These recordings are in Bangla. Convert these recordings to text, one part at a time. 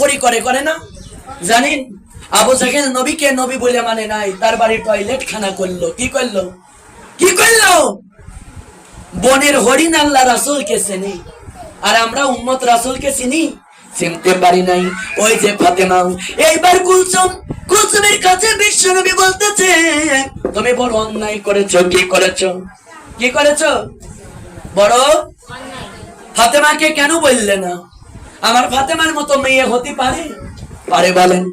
তড়িঘড়ি করে না? জানেন আবু জাহেল নবীকে নবী বলে মানে নাই, তার বাড়ি টয়লেট খানা করলো। কি করলো? বনের হরিণ আল্লাহ রাসূলকে চিনি, আর আমরা উম্মত রাসূলকে চিনতে পারি নাই। ওই যে ফাতেমা, এইবার কুলসুমের কাছে বিশ্বনবী বলতেছে, তুমি বড় অন্যায় করেছো। কি করেছো? বড় ফাতেমাকে কেন বললে না? আমার ফাতেমার মতো মেয়ে হতে পারে বলেন?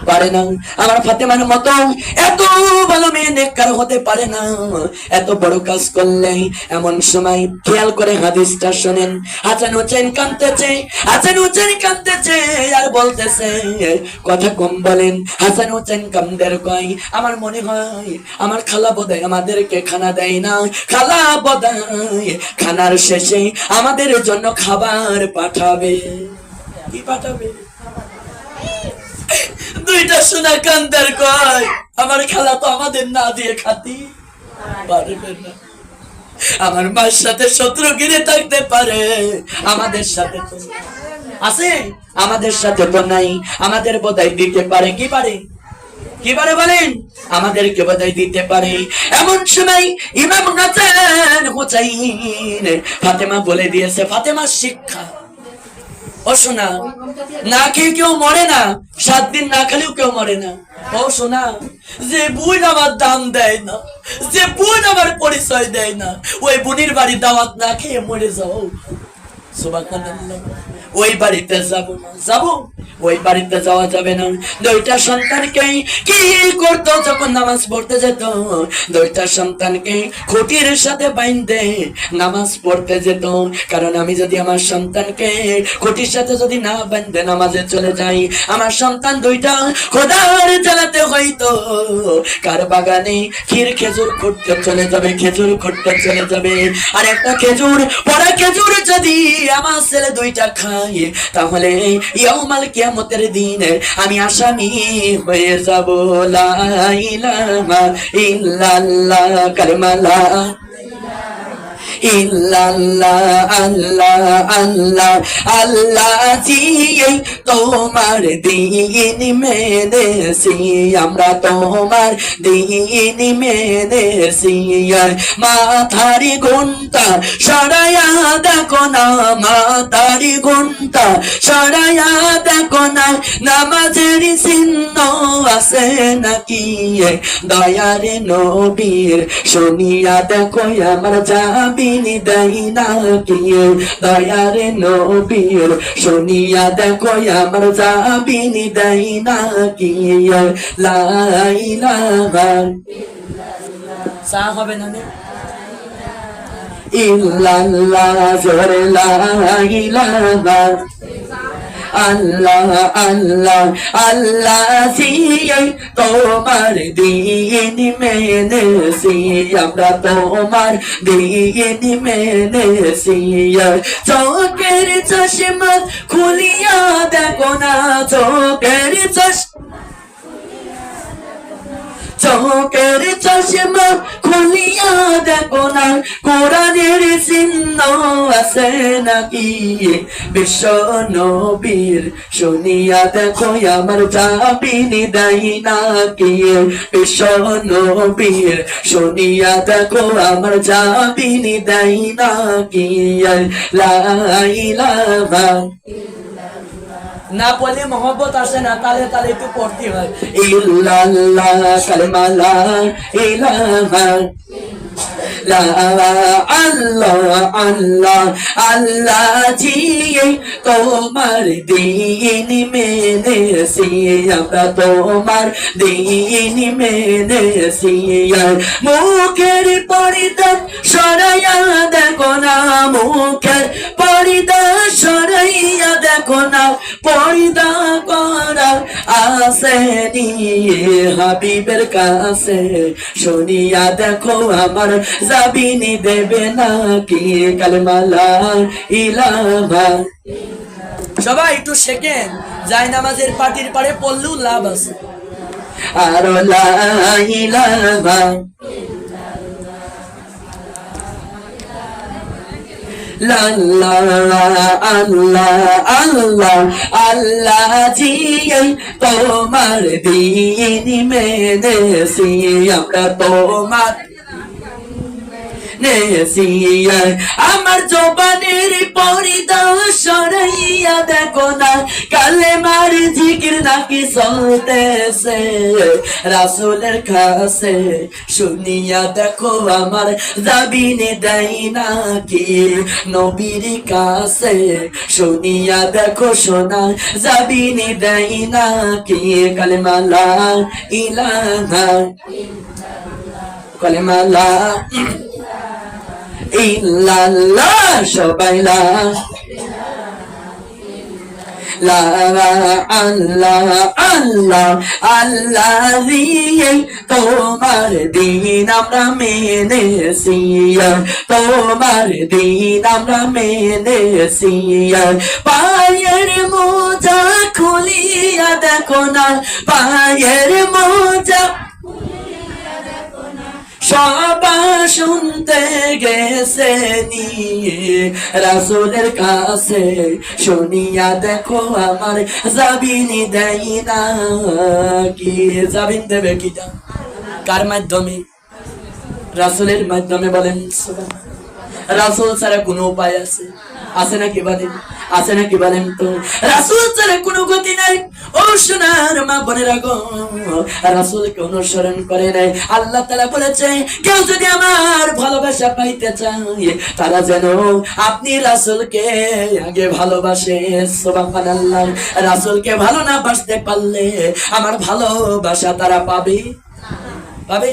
পারে না। আমার ফাতেমার মতো এত ভালো মেয়ে নেককার হতে পারে না, এত বড় কাজ করলে। এমন সময় খেয়াল করে হাদিসটা শুনেন। হাসান হোসেন কাঁদতেছে আর বলতেছে, কথা কম বলেন। হাসান হোসেন কান্দের কয়, আমার মনে হয় আমার খালা বোধহয় আমাদেরকে খানা দেয় না। খালা বোধহয় খানার শেষে আমাদের জন্য খাবার পাঠাবে। কি পাঠাবে? দুইটা সোনা কান্দার কয়, আমার খালা তো আমাদের না দিয়ে খাতি পারবে না। আমার মার সাথে শত্রুগিরি থাকতে পারে, আমাদের সাথে তো আছে, আমাদের সাথে তো নাই। আমাদের বোধহয় দিতে পারে। কি পারে বলেন? আমাদেরকে বোধহয় দিতে পারে। এমন সময় ইমাম হাসান হুসাইন ফাতেমা বলে দিয়েছে, ফাতেমার শিক্ষা, ও শোনা, না খেয়ে কেউ মরে না, 7 দিন না খেলেও কেউ মরে না। ও শোনা, যে বোন আমার দাম দেয় না, যে বোন আমার পরিচয় দেয় না, ওই বোনের বাড়ি দাওয়াত না খেয়ে মরে যাও। সুবহানাল্লাহ। ওই বাড়িতে যাবো ওই বাড়িতে যাওয়া যাবে না। দুইটা সন্তানকে কি করতো যখন নামাজ পড়তে যেত? দুইটা সন্তানকে খুঁটির সাথে বাইন্ধে নামাজ পড়তে যেত। কারণ আমি যদি আমার সন্তানকে খুঁটির সাথে যদি না বাইন্ধে নামাজে চলে যাই, আমার সন্তান দুইটা খোদার জ্বালাতে হইতো কার বাগানে খেজুর খুঁটতে চলে যাবে। আর একটা পড়া খেজুর যদি আমার ছেলে দুইটা খায়, তাহলে ইয়াউমাল কিয়ামতের দিন আমি আসামি হয়ে যাব। লা ইলাহা ইল্লাল্লাহ, কালিমা লা ইল্লাল্লাহ, আল্লাহ আল্লাহ আল্লাহ জিয়ে তোমার দিন মেনেছি, আমরা তোমার দিন মেনেছি। মাথার ঘুমটা সরাইয়া দেখো না, মাথার ঘুমটা সরাইয়া দেখো না, নামাজের চিহ্ন আছে নাকি দয়ার নবীর, শুনিয়া দেখো আমার জাবিনি দেয় নাকি দয়ার নবীর, শুনিয়া দেখো আমার জাবিনি দেয় নাকি। লা ইলাহা সা হবে না ইল্লাল্লাহ, জোরে লা ইলাহা আল্লাহ আল্লাহ আল্লাহ জিয়ে তোমার দিন মেনেছি, আমরা তোমার দিন মেনেছি। চোখের চশমা খুলিয়া দেখো না, চোখের চশমা খুলিয়া দেখো না, কোরআনের চিহ্ন আছে নাকি বিশ্ব নবীর, শুনিয়া দেখো আমার জাবিনি দেয় নাকি বিশ্ব নবীর, শুনিয়া দেখো আমার জাবিনি দেয় নাকি। লা ইলাহা না বলে মোহব্বত আসে না, তালে তালে একটু পড়তে হয়। ইল্লাল্লাহ, কালিমা লা ইলাহা লা আল্লাহ আল্লাহ আল্লাহ জিয়ে তোমার দিন মেনেছি, আমরা তোমার দিন মেনেছি। মুখের পর্দা সরাইয়া দেখো না, মুখের পর্দা সরাইয়া দেখো না, পর্দা করা আসেনি হাবিবের কাছে, শুনিয়া দেখো আমার জাবিনি দেবে নাকি কালিমা লা ইলাহা। সবাই একটু শেখেন, যায় নামাজের পাটির পাড়ে পড়লেও লাভ আছে। আর লা ইলাহা লা লা আল্লাহ আল্লাহ আল্লাহ জিয়ে তোমার দিন মেনেছি আমরা তোমার নেসিয়া আমার জবানের পরিদাও সরাইয়া দেখো না কালেমার জিকির নাকি চলতেছে রাসূলের কাছে শুনিয়া দেখো আমার জাবিনে দেয় নাকি নবীর কাছে শুনিয়া দেখো সোনা জাবিনে দেয় নাকি কালেমা লা ইলাহা কালেমা লা ইল্লাল্লাহ সবাই লা আল্লাহ আল্লাহ আল্লাহ দিয়ে তোমার দিন আমরা মেনেছি তোমার দিন আমরা মেনেছি পায়ের মোজা খুলিয়া দেখো না পায়ের মোজা সবাই শুনতে গেছে নিয়ে রাসূলের কাছে শুনিয়া দেখো আমার জাবিনি দেয় না কি জাবিন দেবে কি কার মাধ্যমে রাসূলের মাধ্যমে বলেন রাসূল ছাড়া কোনো উপায় আছে আছে নাকি বলেন আছে নাকি বলেন তো রাসূল ছাড়া কোনো গতি নাই ও সোনার মা বোনেরা গো রাসূলকে অনুসরণ করে নাই আল্লাহ তাআলা বলেছে কেউ যদি আমার ভালোবাসা পাইতে চায় তারা যেন আপনি রাসূলকে আগে ভালোবাসে সুবহানাল্লাহ রাসূলকে ভালো না বাসতে পারলে আমার ভালোবাসা তারা পাবে পাবে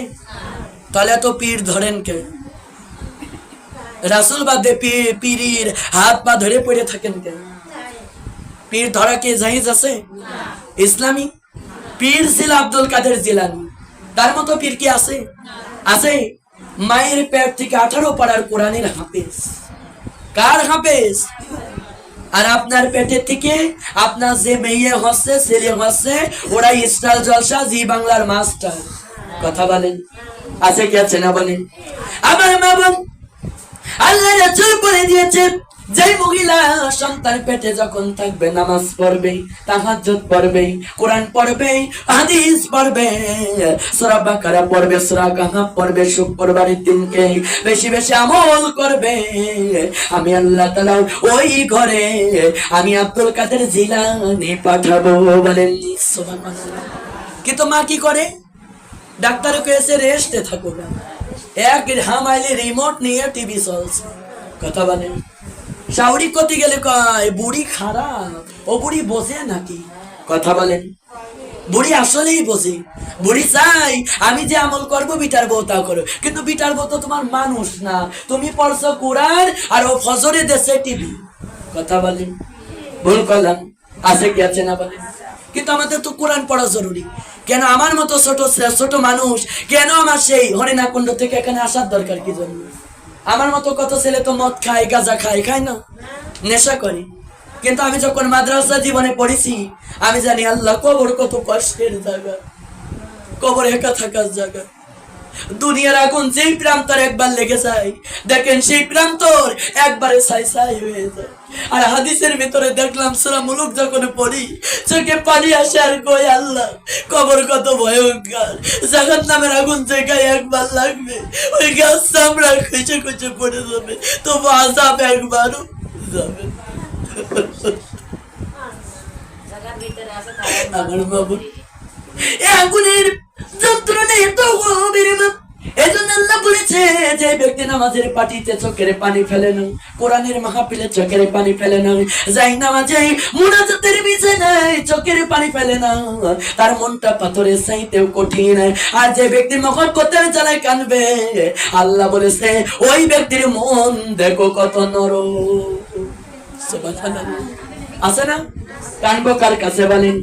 তাহলে তো পীর ধরেন কে রাসূল বাদে পীরের হাত পা ধরে পড়ে থাকেন কেন পীর ধরা কি জায়েজ আছে ইসলামী পীর ছিল আব্দুল কাদের জিলানী তার মতো পীর কি আছে আছে মায়ের পেট থেকে 18 পারার কোরআনের হাফেজ কার হাফেজ আর আপনার পেটে থেকে আপনার যে মেয়ে হচ্ছে ছেলে হচ্ছে ওরা স্টার জলসা জি বাংলার মাস্টার কথা বলেন আছে কি আছে না বলেন আমার মা বোন আল্লাহ রাসূল বলে দিয়েছেন যে মহিলা সন্তান পেটে যখন থাকবে নামাজ পড়বে তাহাজ্জুদ পড়বে কোরআন পড়বে হাদিস পড়বে সূরা বাকারা পড়বে সূরা কাহফ পড়বে শুক্রবারের দিনকে বেশি বেশি আমল করবে আমি আল্লাহ তাআলা ওই ঘরে আমি আব্দুল কাদের জিলানী পাঠাবো বলেন সুবহানাল্লাহ কিন্তু মা কি করে ডাক্তার কইছে রেস্টে থাকো এক হামাইলে রিমোট নিয়ে টিভি চলছে কথা বলেন শাওরি করতে গেলে কয় বুড়ি খারাপ ও বুড়ি বসে নাকি কথা বলেন বুড়ি আসলেই বসে বুড়ি চাই আমি যে আমল করবো বিটার বউ তা করো কিন্তু বিটার বউ তো তোমার মানুষ না তুমি পড়ছো কোরআন আর ও ফজরে দেশে টিভি কথা বলেন ভুল করলাম আছে কি আছে না বলেন কিন্তু আমাদের তো কোরআন পড়া জরুরি কেন আমার মতো ছোট ছোট মানুষ কেন আমার সেই হরিণাকুণ্ড থেকে এখানে আসার দরকার কি জন্য আমার মতো কত ছেলে তো মদ খায় গাঁজা খায় না নেশা করে কিন্তু আমি যখন মাদ্রাসা জীবনে পড়েছি আমি জানি আল্লাহ কবর কত কষ্টের জায়গা কবর একা থাকার জায়গা দুনিয়ার আগুন যেই প্রান্তর একবার লেগে যায় দেখেন সেই প্রান্তর একবারে ছাই ছাই হয়ে যায় আর হাদিসের ভিতরে দেখলাম সূরা মুলুক যখন পড়ি চোখে পানি আসে আর কই আল্লাহ কবর কত ভয়ঙ্কর জাহান্নামের আগুন জায়গায় একবার লাগবে ওই গাছ চামড়া খুঁজে খুঁজে পড়ে যাবে তবু আযাব একবারও যাবে আমার বাবু আগুনের যন্ত্রণা এত গভীর এজন্য আল্লাহ বলেছে যে ব্যক্তি নামাজের পাটিতে চোখের পানি ফেলে না কোরআনের মাহফিলে চোখের পানি ফেলে না যাই নামাজে মুনাজাতের বিছানায় চোখের পানি ফেলে না তার মনটা পাথরের চাইতেও কঠিন আর যে ব্যক্তি মহব্বতের জ্বালায় কাঁদবে আল্লাহ বলেছে ওই ব্যক্তির মন দেখো কত নরম সুবহানাল্লাহ আছে না কানবো কার কাছে বলেন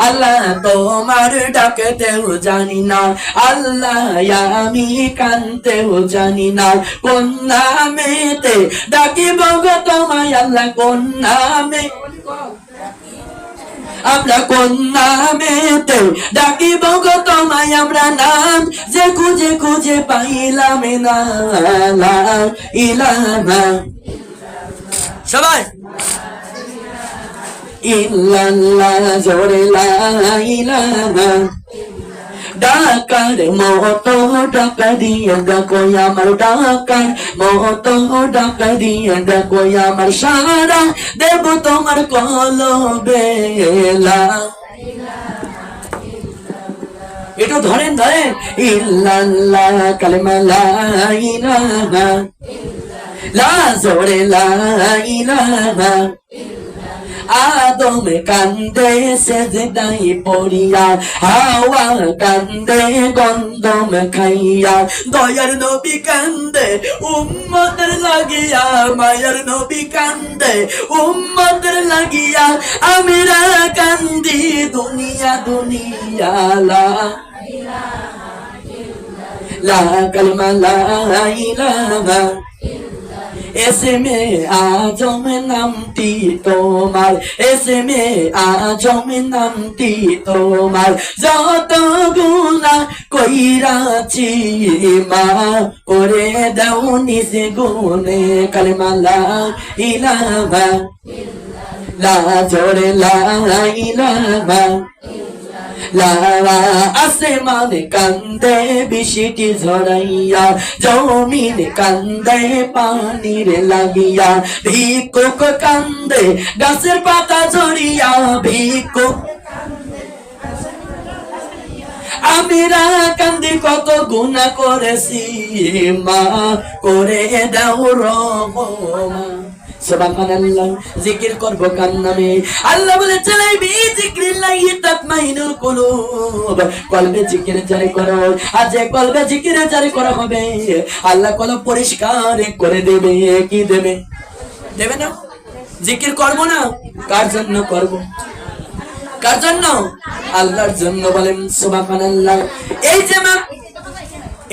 আল্লাহ তোমার ডাকতেও জানি না আল্লাহ আমি কানতেও জানি না কোন নামেতে ডাকিব গো তোমায় আল্লাহ কোন নামে আমরা কোন নামেতে ডাকিব গো তোমায় আমরা নাম যে খুঁজে খুঁজে পাইলাম না লা ইলাহা সবাই ইল্লাল্লাহ জোরে লা ইলাহা ডাকার মতো ডাকা দিয়ে ডাকো আমার ডাকার মতো ডাকা দিয়ে ডাকো আমার সারা দেব তোমার কলবে লা একটু ধরেন ধরেন ইল্লাল্লাহ কালেমা লা ইলাহা লা জোরে লা ইলাহা আদম কান্দে সেজদাই পড়িয়া হাওয়া কান্দে গন্ধম খাইয়া দয়ার নবী কান্দে উম্মতের লাগিয়া মায়ার নবী কান্দে উম্মতের লাগিয়া আমিরা কান্দি দুনিয়া দুনিয়া লা লা কালিমা লা ইলাহা এসমে আজম নামটি তোমার এসমে আজম নামটি তোমার যত গুনাহ কইরাছি মা করে দাও নিজ গুনে কালেমা লা ইলাহা লা জোরে লা ইলাহা লারা আসমানে কান্দে বৃষ্টি ঝরাইয়া জমিনে কান্দে পানির লাগিয়া ভিক্ষুক কান্দে গাছের পাতা ঝরিয়া ভিক্ষুক আমিরা কান্দি কত গুনাহ করেছি মা করে দাও রহমা সুবহানাল্লাহ জিকির করব কার নামে আল্লাহ বলে চালাইবি জিকিরিল্লাহি তাতমাইনুল কুলুব কলবে জিকির জারি করো আজ কলবে জিকির জারি করা হবে আল্লাহ কলব পরিষ্কার করে দেবে কি দেবে দেবে না জিকির করব না কার জন্য করব কার জন্য আল্লাহর জন্য বলেন সুবহানাল্লাহ এই যে মা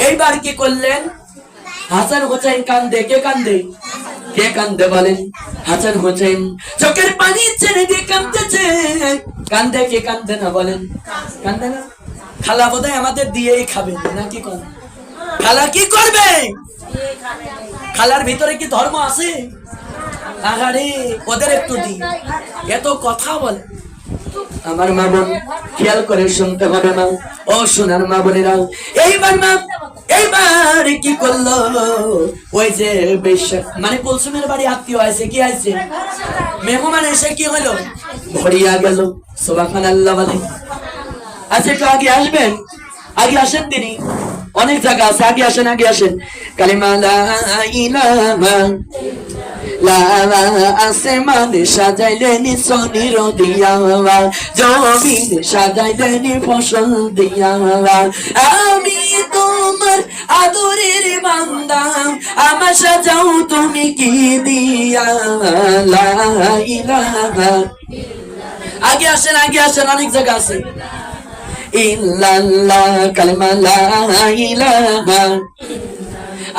এইবার কি করলেন হাসান হোসেন কান্দে কে কান্দে কে কান্দে বলেন হাসান হোসেন চোখের পানি ছেড়ে দিয়ে কাঁদতেছে কান্দে কে কান্দে না বলেন কান্দে না খালা বোধহয় আমাদের দিয়েই খাবে নাকি কোন খালা কি করবে খালার ভিতরে কি ধর্ম আছে আহারে ওদের একটু দি এত কথা বলে আমার মা বোন খেয়াল করে শুনতে হবে না ও সোনার মা বোনেরা এইবার কি করলো ওই যে মানে কুলসুমের বাড়ি আত্মীয় আছে কি আছে মেহমান এসে কি হলো ভরিয়া গেল সুবহানাল্লাহ বলে আচ্ছা একটু আগে আসবেন আগে আসেন তিনি অনেক জায়গা আছে আগে আসেন কালিমা লা ইলাহা লালা আসমানে সাজাইলেনি সোনির দিয়া জমিন সাজাইলেনি ফসল দিয়া আমি তোমার আদরের বান্দা আমার সাজাও তুমি কি দিয়া লা ইলাহা আগে আসেন অনেক জায়গা আছে ইল্লাল্লাহ কালিমা লা ইলাহা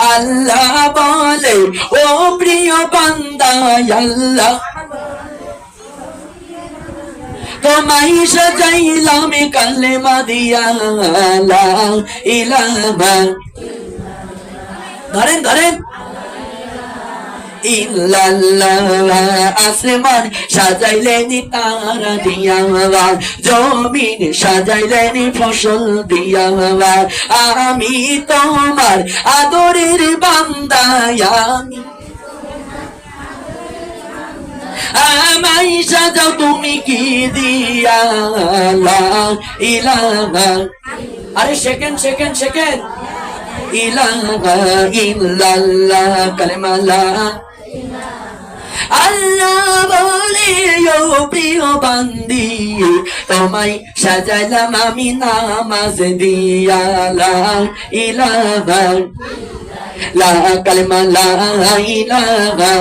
আল্লাহ বলে ও প্রিয় বান্দা আল্লাহ তোমায় সাজাইলাম কালেমা দিয়া লা ইলাহা ধরেন ইল্লাল্লাহ আসমান সাজাইলেনি তারা দিয়া জমিন সাজাইলেনি ফসল দিয়া আমি তোমার আদরের বান্দা আমি আমায় সাজাও তুমি কি দিয়া লা ইলাহা আরে সেকেন্ড ইলাহা ইল্লাল্লাহ কালেমা লা আল্লাহ বলে ও প্রিয় বান্দি তোমায় সাজাইলাম আমি নামাজ দিয়া লা ইলাহা লা কালেমা লা ইলাহা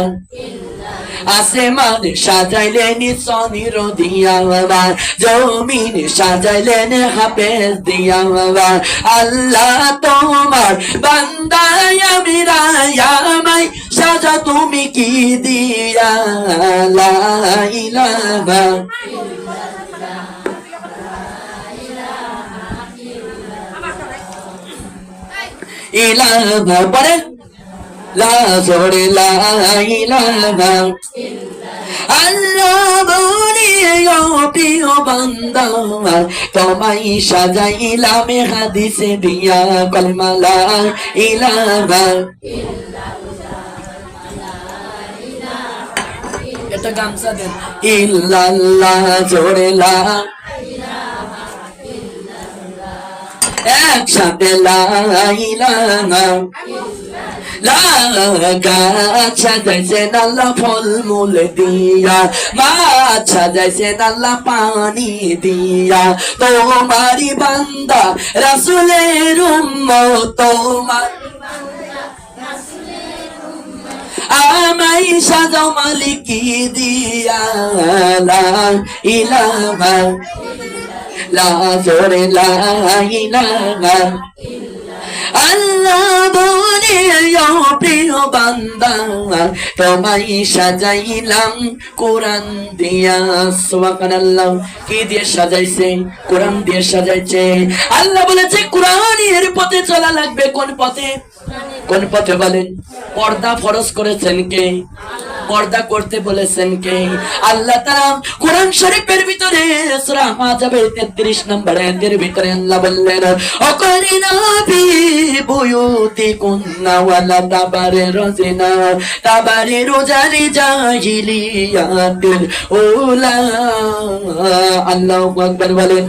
আসমান সাজাইলেনি সোনির দিয়া জমিন সাজাইলেন হাফেজ দিয়া আল্লাহ তোমার বান্দা আমি আমায় সাজা তুমি কি দিয়া লা ইলাহা ইলাহা পড়েন লা জোরে লা ইলাহা আল্লাহ বলে ও প্রিয় বান্দা তোমায় সাজাইলাম হাদিসে দিয়া কলমা লা ইলাহা এটা গামছা দেন ইল্লাল্লাহ জোরে লা একসাথে লা ইলাহা গাছ সাজাইছেন আল্লাহ ফল মূল দিয়া মাছ সাজাইছেন আল্লাহ পানি দিয়া তোমারি বান্দা রাসূলের উম্মত তোমার আমায় সাজাও মালিকি দিয়া লা ইলাহা লা জোরে লা ইলাহা আল্লাহ বলে ও প্রিয় বান্দা তোমায় সাজাইলাম কোরআন দিয়া সুবহানাল্লাহ কি দিয়ে সাজাইছে কোরআন দিয়ে সাজাইছে আল্লাহ বলেছে কোরআনের পথে চলা লাগবে কোন পথে বলেন পর্দা ফরজ করেছেন কে পর্দা করতে বলেছেন কে আল্লাহ তাআলা কোরআন শরীফের ভিতরে সূরা মাজাবের 33 নম্বর আয়াতের ভিতরে আল্লাহ বললেন অকরিনা বি বুয়ুতিকুন্না ওয়ালা তাবারে রোজারি জাহিলিয়াতিল উলা আল্লাহু আকবার বলেন।